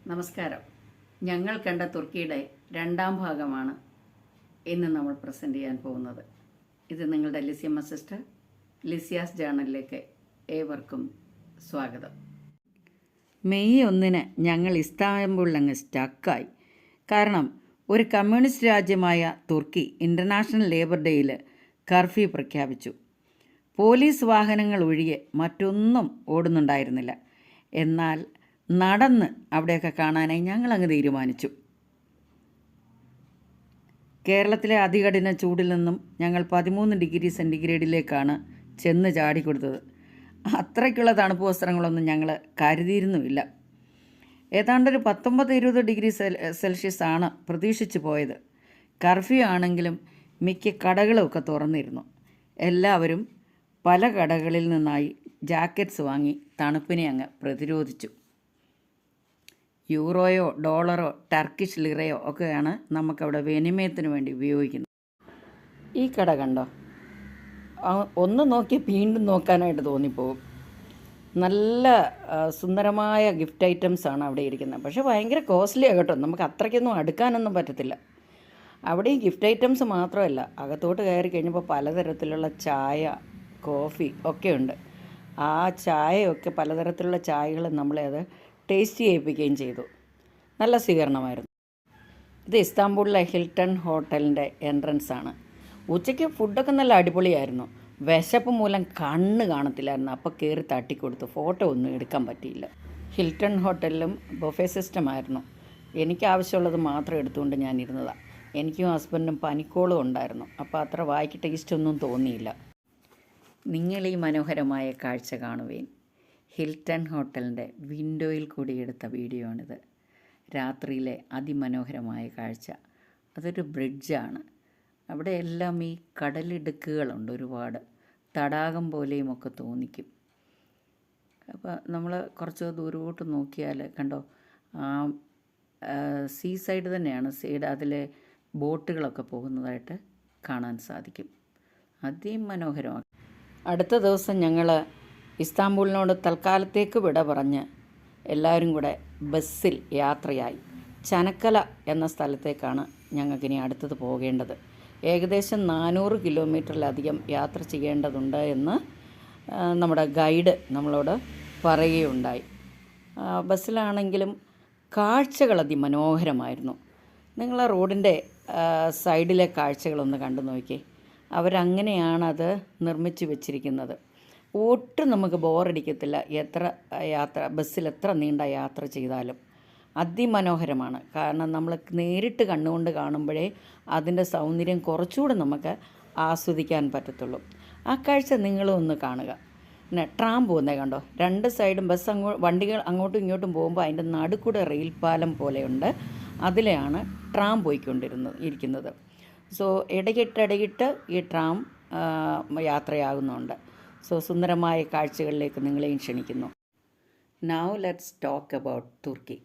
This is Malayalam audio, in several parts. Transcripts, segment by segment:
നമസ്കാരം. ഞങ്ങൾ കണ്ട തുർക്കിയുടെ രണ്ടാം ഭാഗമാണ് ഇന്ന് നമ്മൾ പ്രസൻറ്റ് ചെയ്യാൻ പോകുന്നത്. ഇത് നിങ്ങളുടെ ലിസിയമ്മ സിസ്റ്റർ ലിസിയാസ് ജേണലിലേക്ക് ഏവർക്കും സ്വാഗതം. മെയ് 1 ഞങ്ങൾ ഇസ്താംബുളിലങ്ങ് സ്റ്റക്കായി. കാരണം ഒരു കമ്മ്യൂണിസ്റ്റ് രാജ്യമായ തുർക്കി ഇൻ്റർനാഷണൽ ലേബർ ഡേയിൽ കർഫ്യൂ പ്രഖ്യാപിച്ചു. പോലീസ് വാഹനങ്ങൾ ഒഴികെ മറ്റൊന്നും ഓടുന്നുണ്ടായിരുന്നില്ല. എന്നാൽ നടന്ന് അവിടെയൊക്കെ കാണാനായി ഞങ്ങളങ്ങ് തീരുമാനിച്ചു. കേരളത്തിലെ അതികഠിന ചൂടിൽ നിന്നും ഞങ്ങൾ 13 ഡിഗ്രി സെൻറ്റിഗ്രേഡിലേക്കാണ് ചെന്ന് ചാടിക്കൊടുത്തത്. അത്രയ്ക്കുള്ള തണുപ്പ് വസ്ത്രങ്ങളൊന്നും ഞങ്ങൾ കരുതിയിരുന്നുമില്ല. ഏതാണ്ടൊരു 19-20 ഡിഗ്രി സെൽഷ്യസ് ആണ് പ്രതീക്ഷിച്ചു പോയത്. കർഫ്യൂ ആണെങ്കിലും മിക്ക കടകളുമൊക്കെ തുറന്നിരുന്നു. എല്ലാവരും പല കടകളിൽ നിന്നായി ജാക്കറ്റ്സ് വാങ്ങി തണുപ്പിനെ അങ്ങ് പ്രതിരോധിച്ചു. യൂറോയോ ഡോളറോ ടർക്കിഷ് ലിറയോ ഒക്കെയാണ് നമുക്കവിടെ വിനിമയത്തിന് വേണ്ടി ഉപയോഗിക്കുന്നത്. ഈ കട കണ്ടോ? ഒന്ന് നോക്കി വീണ്ടും നോക്കാനായിട്ട് തോന്നിപ്പോകും. നല്ല സുന്ദരമായ ഗിഫ്റ്റ് ഐറ്റംസാണ് അവിടെ ഇരിക്കുന്നത്. പക്ഷേ ഭയങ്കര കോസ്റ്റ്ലിയാണ് കേട്ടോ. നമുക്ക് അത്രയ്ക്കൊന്നും അടുക്കാനൊന്നും പറ്റത്തില്ല. അവിടെ ഈ ഗിഫ്റ്റ് ഐറ്റംസ് മാത്രമല്ല, അകത്തോട്ട് കയറി കഴിഞ്ഞപ്പോൾ പലതരത്തിലുള്ള ചായ, കോഫി ഒക്കെ ഉണ്ട്. ആ ചായയൊക്കെ പലതരത്തിലുള്ള ചായകൾ നമ്മളെ അത് ടേസ്റ്റ് ചെയ്യിപ്പിക്കുകയും ചെയ്തു. നല്ല സ്വീകരണമായിരുന്നു. ഇത് ഇസ്താംബൂളിലെ ഹിൽട്ടൺ ഹോട്ടലിൻ്റെ എൻട്രൻസ് ആണ്. ഉച്ചയ്ക്ക് ഫുഡൊക്കെ നല്ല അടിപൊളിയായിരുന്നു. വിശപ്പ് മൂലം കണ്ണ് കാണത്തില്ലായിരുന്നു. അപ്പോൾ കയറി തട്ടിക്കൊടുത്തു. ഫോട്ടോ ഒന്നും എടുക്കാൻ പറ്റിയില്ല. ഹിൽട്ടൺ ഹോട്ടലിലും ബൊഫേ സിസ്റ്റമായിരുന്നു. എനിക്ക് ആവശ്യമുള്ളത് മാത്രം എടുത്തുകൊണ്ട് ഞാൻ ഇരുന്നതാണ്. എനിക്കും ഹസ്ബൻഡും പനിക്കോളും ഉണ്ടായിരുന്നു. അപ്പോൾ അത്ര വായിക്ക് ടേസ്റ്റൊന്നും തോന്നിയില്ല. നിങ്ങൾ ഈ മനോഹരമായ കാഴ്ച കാണുവേൻ. ഹിൽട്ടൺ ഹോട്ടലിൻ്റെ വിൻഡോയിൽ കൂടി എടുത്ത വീഡിയോ ആണിത്. രാത്രിയിലെ അതിമനോഹരമായ കാഴ്ച. അതൊരു ബ്രിഡ്ജാണ്. അവിടെ എല്ലാം ഈ കടലിടുക്കുകളുണ്ട്. ഒരുപാട് തടാകം പോലെയും ഒക്കെ തോന്നിക്കും. അപ്പോൾ നമ്മൾ കുറച്ച് ദൂരോട്ട് നോക്കിയാൽ കണ്ടോ, സീ സൈഡ് തന്നെയാണ്. അതിൽ ബോട്ടുകളൊക്കെ പോകുന്നതായിട്ട് കാണാൻ സാധിക്കും. അതിമനോഹരമാണ്. അടുത്ത ദിവസം ഞങ്ങൾ ഇസ്താംബൂളിനോട് തൽക്കാലത്തേക്ക് വിട പറഞ്ഞ് എല്ലാവരും കൂടെ ബസ്സിൽ യാത്രയായി. ചനക്കല എന്ന സ്ഥലത്തേക്കാണ് ഞങ്ങൾക്കിനി അടുത്തത് പോകേണ്ടത്. ഏകദേശം 400 കിലോമീറ്ററിലധികം യാത്ര ചെയ്യേണ്ടതുണ്ട് എന്ന് നമ്മുടെ ഗൈഡ് നമ്മളോട് പറയുകയുണ്ടായി. ബസ്സിലാണെങ്കിലും കാഴ്ചകൾ അതിമനോഹരമായിരുന്നു. നിങ്ങൾ റോഡിൻ്റെ സൈഡിലെ കാഴ്ചകളൊന്ന് കണ്ടു നോക്കിയേ. അവരങ്ങനെയാണത് നിർമ്മിച്ച് വെച്ചിരിക്കുന്നത്. ഒട്ടും നമുക്ക് ബോറടിക്കത്തില്ല. ബസ്സിൽ എത്ര നീണ്ട യാത്ര ചെയ്താലും അതിമനോഹരമാണ്. കാരണം നമ്മൾ നേരിട്ട് കണ്ണുകൊണ്ട് കാണുമ്പോഴേ അതിൻ്റെ സൗന്ദര്യം കുറച്ചുകൂടെ നമുക്ക് ആസ്വദിക്കാൻ പറ്റത്തുള്ളൂ. ആ കാഴ്ച നിങ്ങളും ഒന്ന് കാണുക. പിന്നെ ട്രാം പോകുന്നത് കണ്ടോ? 2 സൈഡും വണ്ടികൾ അങ്ങോട്ടും ഇങ്ങോട്ടും പോകുമ്പോൾ അതിൻ്റെ നടുക്കൂടെ റെയിൽ പാലം പോലെയുണ്ട്. അതിലെയാണ് ട്രാം ഇരിക്കുന്നത്. സോ ഇടയ്ക്കിട്ട് ഈ ട്രാം യാത്രയാകുന്നുണ്ട്. സോ സുന്ദരമായ കാഴ്ചകളിലേക്ക് നിങ്ങളെയും ക്ഷണിക്കുന്നു. നൗ ലെറ്റ്സ് ടോക്ക് അബൌട്ട് തുർക്കി.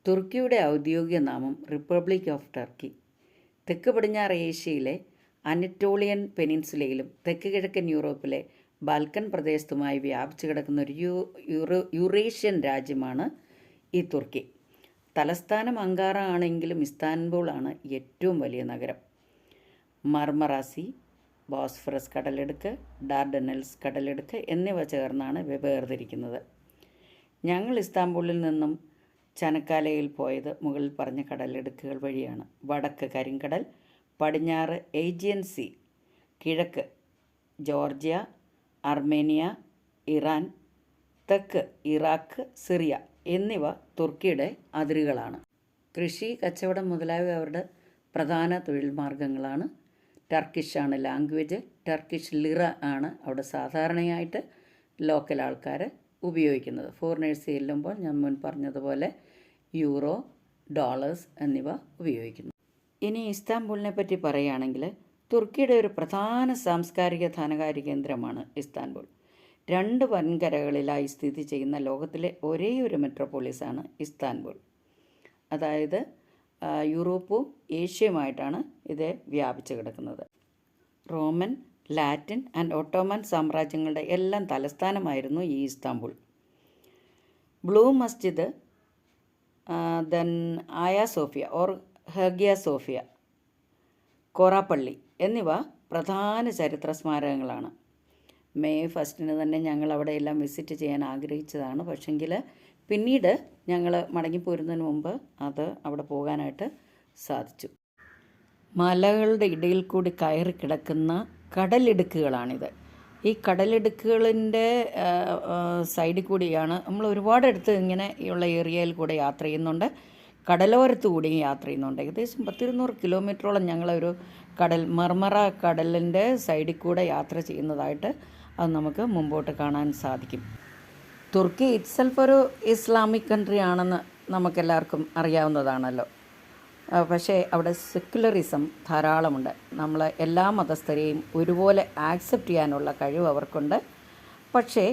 തുർക്കിയുടെ ഔദ്യോഗിക നാമം റിപ്പബ്ലിക് ഓഫ് ടർക്കി. തെക്ക് പടിഞ്ഞാറ് ഏഷ്യയിലെ അനറ്റോളിയൻ പെനിൻസുലയിലും തെക്ക് കിഴക്കൻ യൂറോപ്പിലെ ബാൽക്കൻ പ്രദേശത്തുമായി വ്യാപിച്ചു കിടക്കുന്ന ഒരു യൂറേഷ്യൻ രാജ്യമാണ് ഈ തുർക്കി. തലസ്ഥാനം അങ്കാറ ആണെങ്കിലും ഇസ്താൻബുളാണ് ഏറ്റവും വലിയ നഗരം. മർമറാസി, ബോസ്ഫറസ് കടലെടുക്ക്, ഡാർഡനൽസ് കടലെടുക്ക് എന്നിവ ചേർന്നാണ് വേർതിരിക്കുന്നത്. ഞങ്ങൾ ഇസ്താംബൂളിൽ നിന്നും ചനക്കാലയിൽ പോയത് മുകളിൽ പറഞ്ഞ കടലെടുക്കുകൾ വഴിയാണ്. വടക്ക് കരിങ്കടൽ, പടിഞ്ഞാറ് ഏജിയൻ സീ, കിഴക്ക് ജോർജിയ, അർമേനിയ, ഇറാൻ, തെക്ക് ഇറാഖ്, സിറിയ എന്നിവ തുർക്കിയുടെ അതിരുകളാണ്. കൃഷി, കച്ചവടം മുതലായവ അവരുടെ പ്രധാന തൊഴിൽ മാർഗങ്ങളാണ്. ടർക്കിഷാണ് ലാംഗ്വേജ്. ടർക്കിഷ് ലിറ ആണ് അവിടെ സാധാരണയായിട്ട് ലോക്കൽ ആൾക്കാർ ഉപയോഗിക്കുന്നത്. ഫോറിനേഴ്സ് ചെല്ലുമ്പോൾ ഞാൻ മുൻ പറഞ്ഞതുപോലെ യൂറോ, ഡോളേഴ്സ് എന്നിവ ഉപയോഗിക്കുന്നു. ഇനി ഇസ്താംബൂളിനെ പറ്റി പറയുകയാണെങ്കിൽ തുർക്കിയുടെ ഒരു പ്രധാന സാംസ്കാരിക ധനകാര്യ കേന്ദ്രമാണ് ഇസ്താൻബുൾ. 2 വൻകരകളിലായി സ്ഥിതി ചെയ്യുന്ന ലോകത്തിലെ ഒരേയൊരു മെട്രോപോളിസാണ് ഇസ്താൻബുൾ. അതായത് യൂറോപ്പും ഏഷ്യയുമായിട്ടാണ് ഇത് വ്യാപിച്ചു കിടക്കുന്നത്. റോമൻ, ലാറ്റിൻ ആൻഡ് ഒട്ടോമൻ സാമ്രാജ്യങ്ങളുടെ എല്ലാം തലസ്ഥാനമായിരുന്നു ഈ ഇസ്താംബുൾ. ബ്ലൂ മസ്ജിദ് ദെൻ ആയ സോഫിയ ഓർ ഹെർഗിയ സോഫിയ, കോറാപ്പള്ളി എന്നിവ പ്രധാന ചരിത്ര സ്മാരകങ്ങളാണ്. മെയ് 1 തന്നെ ഞങ്ങൾ അവിടെയെല്ലാം വിസിറ്റ് ചെയ്യാൻ ആഗ്രഹിച്ചതാണ്. പക്ഷെങ്കിൽ പിന്നീട് ഞങ്ങൾ മടങ്ങിപ്പോരുന്നതിന് മുമ്പ് അവിടെ പോകാനായിട്ട് സാധിച്ചു. മലകളുടെ ഇടയിൽ കൂടി കയറി കിടക്കുന്ന കടലിടുക്കുകളാണിത്. ഈ കടലിടുക്കുകളിൻ്റെ സൈഡിൽ കൂടിയാണ് നമ്മൾ ഒരുപാടടുത്ത് ഇങ്ങനെ ഉള്ള ഏരിയയിൽ കൂടെ യാത്ര ചെയ്യുന്നുണ്ട്. കടലോരത്ത് കൂടിയും യാത്ര ചെയ്യുന്നുണ്ട്. ഏകദേശം 100-200 കിലോമീറ്ററോളം ഞങ്ങളൊരു മർമറ കടലിൻ്റെ സൈഡിൽ കൂടെ യാത്ര ചെയ്യുന്നതായിട്ട് അത് നമുക്ക് മുമ്പോട്ട് കാണാൻ സാധിക്കും. തുർക്കി ഇറ്റ്സെൽഫ് ഒരു ഇസ്ലാമിക് കൺട്രി ആണെന്ന് നമുക്കെല്ലാവർക്കും അറിയാവുന്നതാണല്ലോ. പക്ഷേ അവിടെ സെക്യുലറിസം ധാരാളമുണ്ട്. നമ്മൾ എല്ലാ മതസ്ഥരെയും ഒരുപോലെ ആക്സെപ്റ്റ് ചെയ്യാനുള്ള കഴിവ് അവർക്കുണ്ട്. പക്ഷേ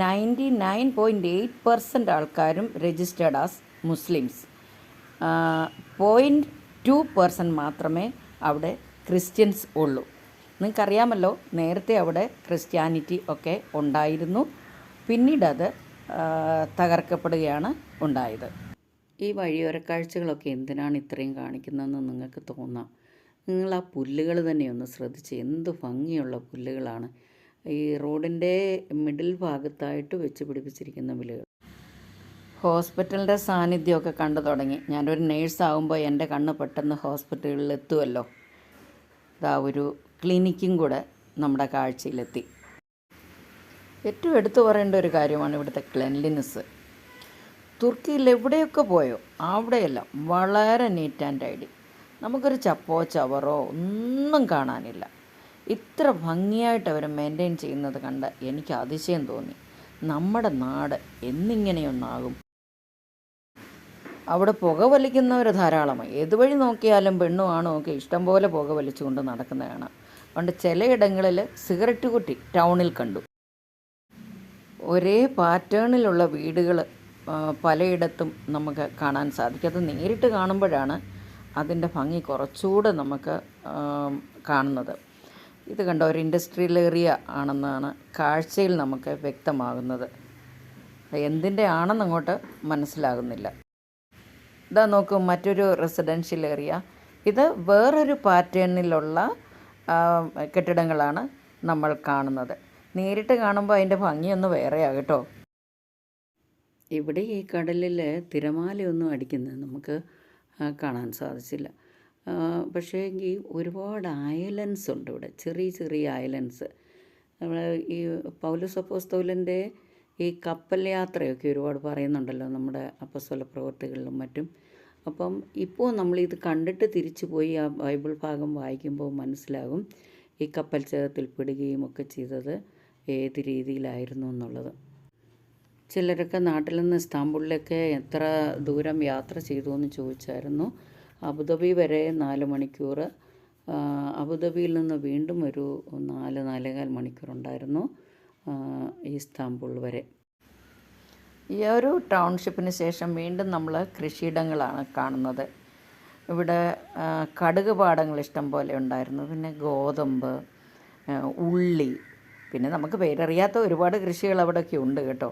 99.8% ആൾക്കാരും രജിസ്റ്റേർഡ് ആസ് മുസ്ലിംസ്. 0.2% മാത്രമേ അവിടെ ക്രിസ്ത്യൻസ് ഉള്ളൂ. നിങ്ങൾക്കറിയാമല്ലോ, നേരത്തെ അവിടെ ക്രിസ്ത്യാനിറ്റി ഒക്കെ ഉണ്ടായിരുന്നു. പിന്നീട് അത് തകർക്കപ്പെടുകയാണ് ഉണ്ടായത്. ഈ വഴിയോര കാഴ്ചകളൊക്കെ എന്തിനാണ് ഇത്രയും കാണിക്കുന്നതെന്ന് നിങ്ങൾക്ക് തോന്നാം. നിങ്ങൾ ആ പുല്ലുകൾ തന്നെ ഒന്ന് ശ്രദ്ധിച്ച്, എന്ത് ഭംഗിയുള്ള പുല്ലുകളാണ് ഈ റോഡിൻ്റെ മിഡിൽ ഭാഗത്തായിട്ട് വെച്ച് പിടിപ്പിച്ചിരിക്കുന്ന പുല്ലുകൾ. ഹോസ്പിറ്റലിൻ്റെ സാന്നിധ്യമൊക്കെ കണ്ടു തുടങ്ങി. ഞാനൊരു നേഴ്സാകുമ്പോൾ എൻ്റെ കണ്ണ് പെട്ടെന്ന് ഹോസ്പിറ്റലുകളിൽ എത്തുമല്ലോ. ഇതാ ഒരു ക്ലിനിക്കും കൂടെ നമ്മുടെ കാഴ്ചയിലെത്തി. ഏറ്റവും എടുത്തു പറയേണ്ട ഒരു കാര്യമാണ് ഇവിടുത്തെ ക്ലെൻലിനെസ്. തുർക്കിയിൽ എവിടെയൊക്കെ പോയോ അവിടെയെല്ലാം വളരെ നീറ്റ് ആൻഡ് ടൈഡി. നമുക്കൊരു ചപ്പോ ചവറോ ഒന്നും കാണാനില്ല. ഇത്ര ഭംഗിയായിട്ട് അവർ മെയിൻറ്റെയിൻ ചെയ്യുന്നത് കണ്ട് എനിക്ക് അതിശയം തോന്നി. നമ്മുടെ നാട് എന്നിങ്ങനെയൊന്നാകും. അവിടെ പുക വലിക്കുന്നവർ ധാരാളമായി. ഏതുവഴി നോക്കിയാലും പെണ്ണും ആണും ഒക്കെ ഇഷ്ടംപോലെ പുക വലിച്ചുകൊണ്ട് നടക്കുന്നതാണ്. അതുകൊണ്ട് ചിലയിടങ്ങളിൽ സിഗരറ്റ് കുറ്റി ടൗണിൽ കണ്ടു. ഒരേ പാറ്റേണിലുള്ള വീടുകൾ പലയിടത്തും നമുക്ക് കാണാൻ സാധിക്കും. അത് നേരിട്ട് കാണുമ്പോഴാണ് അതിൻ്റെ ഭംഗി കുറച്ചുകൂടെ നമുക്ക് കാണുന്നത്. ഇത് കണ്ട ഒരു ഇൻഡസ്ട്രിയൽ ഏരിയ ആണെന്നാണ് കാഴ്ചയിൽ നമുക്ക് വ്യക്തമാകുന്നത്. എന്തിൻ്റെ ആണെന്ന് അങ്ങോട്ട് മനസ്സിലാകുന്നില്ല. ഇതാ നോക്കൂ, മറ്റൊരു റെസിഡൻഷ്യൽ ഏരിയ. ഇത് വേറൊരു പാറ്റേണിലുള്ള കെട്ടിടങ്ങളാണ് നമ്മൾ കാണുന്നത്. നേരിട്ട് കാണുമ്പോൾ അതിൻ്റെ ഭംഗിയൊന്ന് വേറെയാണ് കേട്ടോ. ഇവിടെ ഈ കടലിൽ തിരമാലയൊന്നും അടിക്കുന്നത് നമുക്ക് കാണാൻ സാധിച്ചില്ല. പക്ഷേ ഈ ഒരുപാട് ഐലൻഡ്സ് ഉണ്ട് ഇവിടെ, ചെറിയ ചെറിയ ഐലൻഡ്സ്. നമ്മൾ ഈ പൗലോസ് അപ്പോസ്തലൻ്റെ ഈ കപ്പൽ യാത്രയൊക്കെ ഒരുപാട് പറയുന്നുണ്ടല്ലോ നമ്മുടെ അപ്പോസ്തല പ്രവൃത്തികളിലും മറ്റും. അപ്പം ഇപ്പോൾ നമ്മളിത് കണ്ടിട്ട് തിരിച്ചു പോയി ആ ബൈബിൾ ഭാഗം വായിക്കുമ്പോൾ മനസ്സിലാകും ഈ കപ്പൽ ചേതത്തിൽ പെടുകയും ഒക്കെ ചെയ്തത് ഏത് രീതിയിലായിരുന്നു എന്നുള്ളത്. ചിലരൊക്കെ നാട്ടിൽ നിന്ന് ഇസ്താംബുളിലേക്ക് എത്ര ദൂരം യാത്ര ചെയ്തു എന്ന് ചോദിച്ചായിരുന്നു. അബുദാബി വരെ 4 മണിക്കൂർ, അബുദാബിയിൽ നിന്ന് വീണ്ടും ഒരു 4-4.25 മണിക്കൂറുണ്ടായിരുന്നു ഇസ്താംബുൾ വരെ. ഈ ഒരു ടൗൺഷിപ്പിന് ശേഷം വീണ്ടും നമ്മൾ കൃഷിയിടങ്ങളാണ് കാണുന്നത്. ഇവിടെ കടുക് പാടങ്ങൾ ഇഷ്ടം പോലെ ഉണ്ടായിരുന്നു. പിന്നെ ഗോതമ്പ്, ഉള്ളി, പിന്നെ നമുക്ക് പേരറിയാത്ത ഒരുപാട് കൃഷികൾ അവിടെയൊക്കെ ഉണ്ട് കേട്ടോ.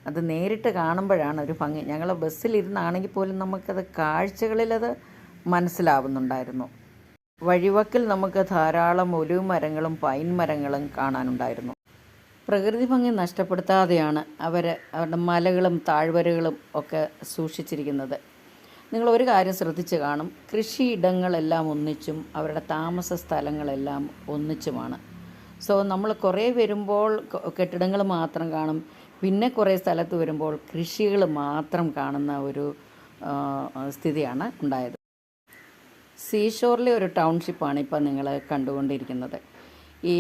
അത് നേരിട്ട് കാണുമ്പോഴാണ് ഒരു ഭംഗി. ഞങ്ങൾ ബസ്സിലിരുന്നാണെങ്കിൽ പോലും നമുക്കത് കാഴ്ചകളിലത് മനസ്സിലാവുന്നുണ്ടായിരുന്നു. വഴിവക്കിൽ നമുക്ക് ധാരാളം ഒലിവ് മരങ്ങളും പൈൻ മരങ്ങളും കാണാനുണ്ടായിരുന്നു. പ്രകൃതി ഭംഗി നഷ്ടപ്പെടുത്താതെയാണ് അവരുടെ മലകളും താഴ്വരകളും ഒക്കെ സൂക്ഷിച്ചിരിക്കുന്നത്. നിങ്ങളൊരു കാര്യം ശ്രദ്ധിച്ച് കാണും, കൃഷിയിടങ്ങളെല്ലാം ഒന്നിച്ചും അവരുടെ താമസ സ്ഥലങ്ങളെല്ലാം ഒന്നിച്ചുമാണ്. സോ നമ്മൾ കുറേ വരുമ്പോൾ കെട്ടിടങ്ങൾ മാത്രം കാണും, പിന്നെ കുറേ സ്ഥലത്ത് വരുമ്പോൾ കൃഷികൾ മാത്രം കാണുന്ന ഒരു സ്ഥിതിയാണ് ഉണ്ടായത്. സീഷോറിലെ ഒരു ടൗൺഷിപ്പാണ് ഇപ്പം നിങ്ങൾ കണ്ടുകൊണ്ടിരിക്കുന്നത്. ഈ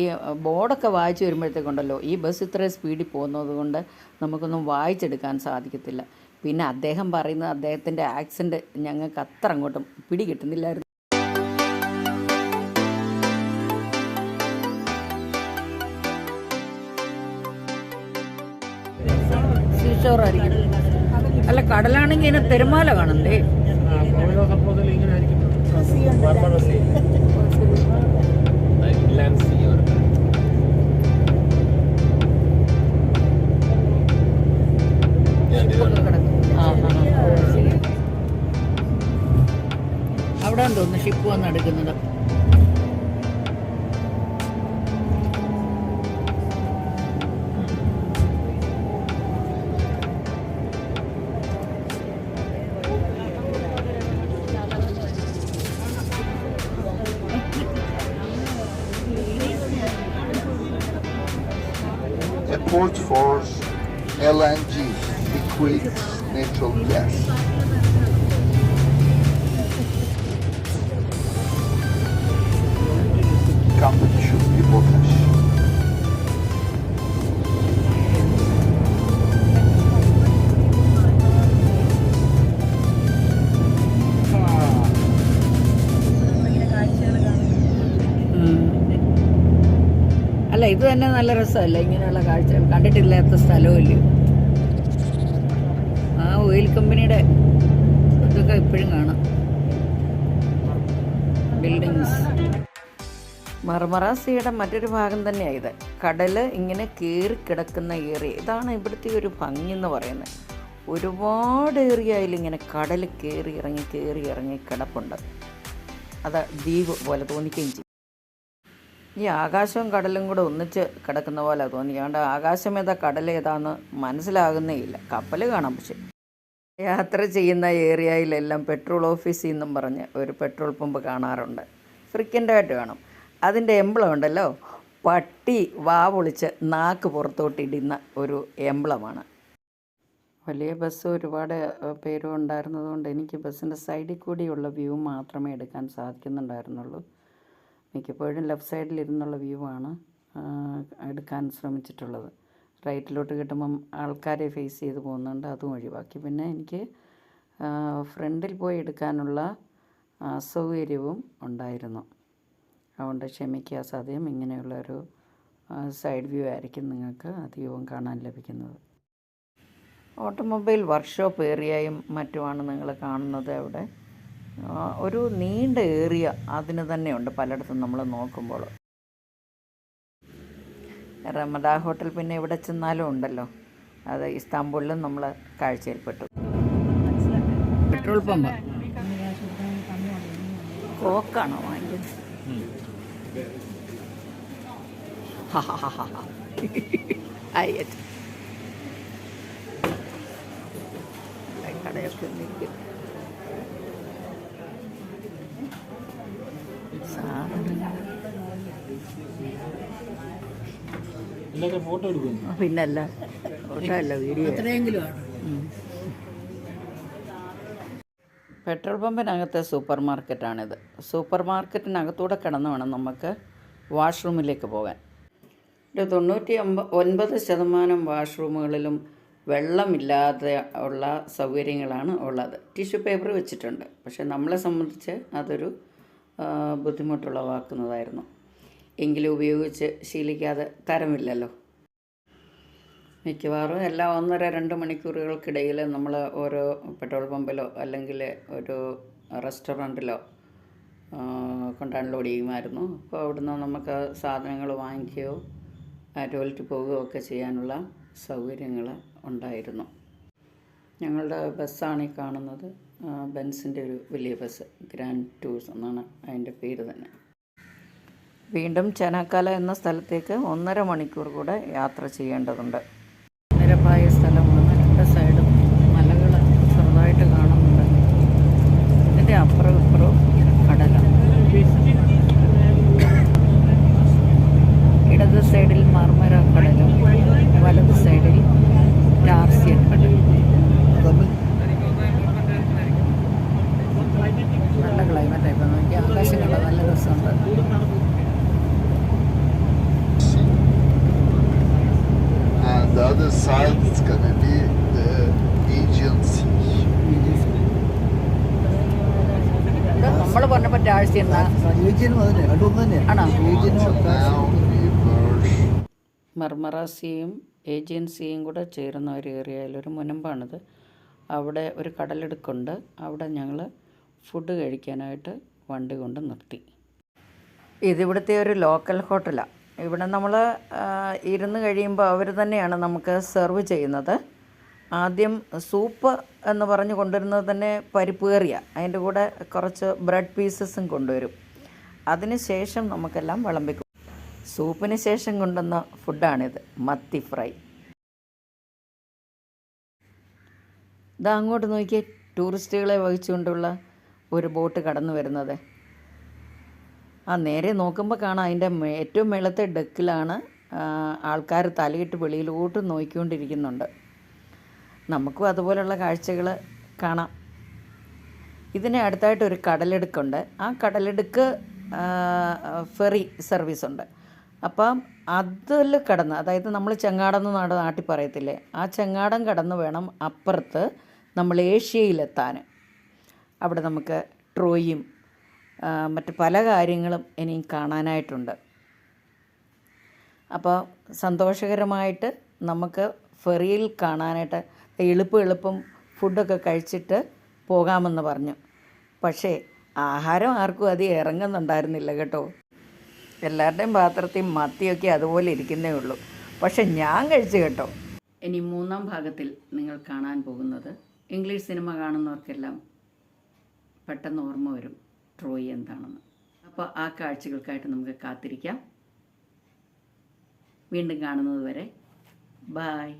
ബോർഡൊക്കെ വായിച്ച് വരുമ്പോഴത്തേക്കുണ്ടല്ലോ, ഈ ബസ് ഇത്രയും സ്പീഡിൽ പോകുന്നത് കൊണ്ട് നമുക്കൊന്നും വായിച്ചെടുക്കാൻ സാധിക്കത്തില്ല. പിന്നെ അദ്ദേഹം പറയുന്ന അദ്ദേഹത്തിൻ്റെ ആക്സെൻറ്റ് ഞങ്ങൾക്ക് അത്ര അങ്ങോട്ടും പിടികിട്ടുന്നില്ലായിരുന്നു. സീഷോറായിരിക്കും. അല്ല, കടലാണെങ്കിൽ ഇതിന് തിരമാല കാണണ്ടേ? അവിടെ തോന്നുന്നു ഷിപ്പ് വന്ന് എടുക്കുന്നത്. A port for LNG, liquid natural gas. Company should be Potash. അല്ല, ഇത് തന്നെ നല്ല രസമല്ല ഇങ്ങനെയുള്ള കാഴ്ച. കണ്ടിട്ടില്ലാത്ത സ്ഥലവുമില്ല. ആ ഓയിൽ കമ്പനിയുടെ ഇതൊക്കെ ഇപ്പോഴും കാണാം. ബിൽഡിങ്സ്. മർമറ സീയുടെ മറ്റൊരു ഭാഗം തന്നെയാണ് ഇത്. കടൽ ഇങ്ങനെ കയറി കിടക്കുന്ന ഏരിയ. ഇതാണ് ഇവിടുത്തെ ഒരു ഭംഗി എന്ന് പറയുന്നത്. ഒരുപാട് ഏരിയയിൽ ഇങ്ങനെ കടൽ കയറി ഇറങ്ങി കിടപ്പുണ്ട്. അത് ദ്വീപ് പോലെ തോന്നിക്കുകയും ചെയ്യും. ഈ ആകാശവും കടലും കൂടെ ഒന്നിച്ച് കിടക്കുന്ന പോലെ തോന്നി. അതുകൊണ്ട് ആകാശം ഏതാ കടൽ ഏതാന്ന് മനസ്സിലാകുന്നേ ഇല്ല. കപ്പൽ കാണാം. പക്ഷെ യാത്ര ചെയ്യുന്ന ഏരിയയിലെല്ലാം പെട്രോൾ ഓഫീസിൽ നിന്നും പറഞ്ഞ് ഒരു പെട്രോൾ പമ്പ് കാണാറുണ്ട്. ഫ്രീക്വൻ്റായിട്ട് കാണും. അതിൻ്റെ എംബ്ലം ഉണ്ടല്ലോ, പട്ടി വാ പൊളിച്ച് നാക്ക് പുറത്തോട്ടിടുന്ന ഒരു എംബ്ലമാണ്. വലിയ ബസ് ഒരുപാട് പേരും ഉണ്ടായിരുന്നതുകൊണ്ട് എനിക്ക് ബസ്സിൻ്റെ സൈഡിൽ കൂടിയുള്ള വ്യൂ മാത്രമേ എടുക്കാൻ സാധിക്കുന്നുണ്ടായിരുന്നുള്ളൂ. മിക്കപ്പോഴും ലെഫ്റ്റ് സൈഡിൽ ഇരുന്നുള്ള വ്യൂ ആണ് എടുക്കാൻ ശ്രമിച്ചിട്ടുള്ളത്. റൈറ്റിലോട്ട് കിട്ടുമ്പം ആൾക്കാരെ ഫേസ് ചെയ്ത് പോകുന്നുണ്ട്, അതും ഒഴിവാക്കി. പിന്നെ എനിക്ക് ഫ്രണ്ടിൽ പോയി എടുക്കാനുള്ള അസൗകര്യവും ഉണ്ടായിരുന്നു. അതുകൊണ്ട് ക്ഷമിക്കുക സാധ്യം. ഇങ്ങനെയുള്ളൊരു സൈഡ് വ്യൂ ആയിരിക്കും നിങ്ങൾക്ക് അധികവും കാണാൻ ലഭിക്കുന്നത്. ഓട്ടോമൊബൈൽ വർക്ക്ഷോപ്പ് ഏരിയയും മറ്റുമാണ് നിങ്ങൾ കാണുന്നത്. അവിടെ ഒരു നീണ്ട ഏരിയ അതിന് തന്നെയുണ്ട് പലയിടത്തും നമ്മൾ നോക്കുമ്പോൾ. റമദ ഹോട്ടൽ പിന്നെ ഇവിടെ ചെന്നാലും ഉണ്ടല്ലോ. അത് ഇസ്താംബുളിലും നമ്മൾ കാഴ്ചയിൽപ്പെട്ടു. Petrol pump. കോക്കാണോ വാങ്ങിക്കുന്നത്? കടയൊക്കെ നിൽക്കും. പിന്നല്ല, ഫോട്ടോ അല്ല, വീഡിയോ. പെട്രോൾ പമ്പിനകത്തെ സൂപ്പർ മാർക്കറ്റാണിത്. സൂപ്പർ മാർക്കറ്റിനകത്തൂടെ കടന്നു വേണം നമുക്ക് വാഷ്റൂമിലേക്ക് പോകാൻ. ഒരു 99% വാഷ്റൂമുകളിലും വെള്ളമില്ലാതെ ഉള്ള സൗകര്യങ്ങളാണ് ഉള്ളത്. ടിഷ്യൂ പേപ്പർ വെച്ചിട്ടുണ്ട്. പക്ഷെ നമ്മളെ സംബന്ധിച്ച് അതൊരു ബുദ്ധിമുട്ടുളവാക്കുന്നതായിരുന്നു. എങ്കിലും ഉപയോഗിച്ച് ശീലിക്കാതെ തരമില്ലല്ലോ. മിക്കവാറും എല്ലാ 1.5-2 മണിക്കൂറുകൾക്കിടയിൽ നമ്മൾ ഓരോ പെട്രോൾ പമ്പിലോ അല്ലെങ്കിൽ ഒരു റെസ്റ്റോറൻറ്റിലോ കൊണ്ടാണ് ലോഡ് ചെയ്യുമായിരുന്നു. അപ്പോൾ അവിടുന്ന് നമുക്ക് സാധനങ്ങൾ വാങ്ങിക്കുകയോ ടോയ്ലറ്റ് പോവുകയോ ഒക്കെ ചെയ്യാനുള്ള സൗകര്യങ്ങൾ ഉണ്ടായിരുന്നു. ഞങ്ങളുടെ ബസ്സാണ് ഈ കാണുന്നത്. ബെൻസിൻ്റെ ഒരു വലിയ ബസ്, ഗ്രാൻഡ് ടൂർസ് എന്നാണ് അതിൻ്റെ പേര് തന്നെ. വീണ്ടും ചനാക്കാല എന്ന സ്ഥലത്തേക്ക് 1.5 മണിക്കൂർ കൂടെ യാത്ര ചെയ്യേണ്ടതുണ്ട്. നിരപ്പായ സ്ഥലമാണ്. രണ്ട് സൈഡും മലകൾ ചെറുതായിട്ട് കാണുന്നുണ്ട്. ഇതിൻ്റെ അപ്പുറവും ഇപ്പുറവും കടലാണ്. ഇടത് സൈഡിൽ മർമര കടലും വലത് സൈഡിൽ ടാർസിയൻ കടലും. നല്ല ക്ലൈമറ്റ് ആയിപ്പോൾ നോക്കി. ആകാശം കണ്ട നല്ല രസമുണ്ട്. And the other side is gonna be the Aegean Sea. നമ്മൾ പറഞ്ഞപ്പോൾ ടാഴ്സി എന്നാ ആണോ? മർമറ സീയും ഏജിയൻ സീയും കൂടെ ചേരുന്ന ഒരു ഏരിയയിലൊരു മുനമ്പാണിത്. അവിടെ ഒരു കടലെടുക്കുണ്ട്. അവിടെ ഞങ്ങൾ ഫുഡ് കഴിക്കാനായിട്ട് വണ്ടി കൊണ്ട് നിർത്തി. ഇതിവിടുത്തെ ഒരു ലോക്കൽ ഹോട്ടലാണ്. ഇവിടെ നമ്മൾ ഇരുന്ന് കഴിയുമ്പോൾ അവർ തന്നെയാണ് നമുക്ക് സെർവ് ചെയ്യുന്നത്. ആദ്യം സൂപ്പ് എന്ന് പറഞ്ഞ് കൊണ്ടുവരുന്നത് തന്നെ പരിപ്പ് കറിയാണ്. അതിൻ്റെ കൂടെ കുറച്ച് ബ്രെഡ് പീസസും കൊണ്ടുവരും. അതിന് ശേഷം നമുക്കെല്ലാം വിളമ്പിക്കും. സൂപ്പിന് ശേഷം കൊണ്ടുവന്ന ഫുഡാണിത്, മത്തി ഫ്രൈ. ഇതാ അങ്ങോട്ട് നോക്കിയേ, ടൂറിസ്റ്റുകളെ വഹിച്ചുകൊണ്ടുള്ള ഒരു ബോട്ട് കടന്നു വരുന്നത്. നേരെ നോക്കുമ്പോൾ കാണാം അതിൻ്റെ ഏറ്റവും മേളത്തെ ഡെക്കിലാണ് ആൾക്കാർ തലയിട്ട് വെളിയിലോട്ട് നോക്കിക്കൊണ്ടിരിക്കുന്നുണ്ട്. നമുക്കും അതുപോലുള്ള കാഴ്ചകൾ കാണാം. ഇതിന് അടുത്തായിട്ടൊരു കടലെടുക്കുണ്ട്. ആ കടലെടുക്ക് ഫെറി സർവീസുണ്ട്. അപ്പം അതിൽ കടന്ന്, അതായത് നമ്മൾ ചെങ്ങാടെന്ന് നാട്ടിൽ പറയത്തില്ലേ, ആ ചെങ്ങാടം കടന്ന് വേണം അപ്പുറത്ത് നമ്മൾ ഏഷ്യയിലെത്താൻ. അവിടെ നമുക്ക് ട്രോയും മറ്റ് പല കാര്യങ്ങളും ഇനിയും കാണാനായിട്ടുണ്ട്. അപ്പോൾ സന്തോഷകരമായിട്ട് നമുക്ക് ഫെറിയിൽ കാണാനായിട്ട് എളുപ്പം ഫുഡൊക്കെ കഴിച്ചിട്ട് പോകാമെന്ന് പറഞ്ഞു. പക്ഷേ ആഹാരം ആർക്കും അത് ഇറങ്ങുന്നുണ്ടായിരുന്നില്ല കേട്ടോ. എല്ലാവരുടെയും പാത്രത്തിൽ മത്തിയൊക്കെ അതുപോലെ ഇരിക്കുന്നേ ഉള്ളൂ. പക്ഷെ ഞാൻ കഴിച്ചു കേട്ടോ. ഇനി മൂന്നാം ഭാഗത്തിൽ നിങ്ങൾ കാണാൻ പോകുന്നത്, ഇംഗ്ലീഷ് സിനിമ കാണുന്നവർക്കെല്ലാം പെട്ടെന്ന് ഓർമ്മ വരും ട്രോയ് എന്താണെന്ന്. അപ്പോൾ ആ കാഴ്ചകൾക്കായിട്ട് നമുക്ക് കാത്തിരിക്കാം. വീണ്ടും കാണുന്നത് വരെ ബായ്.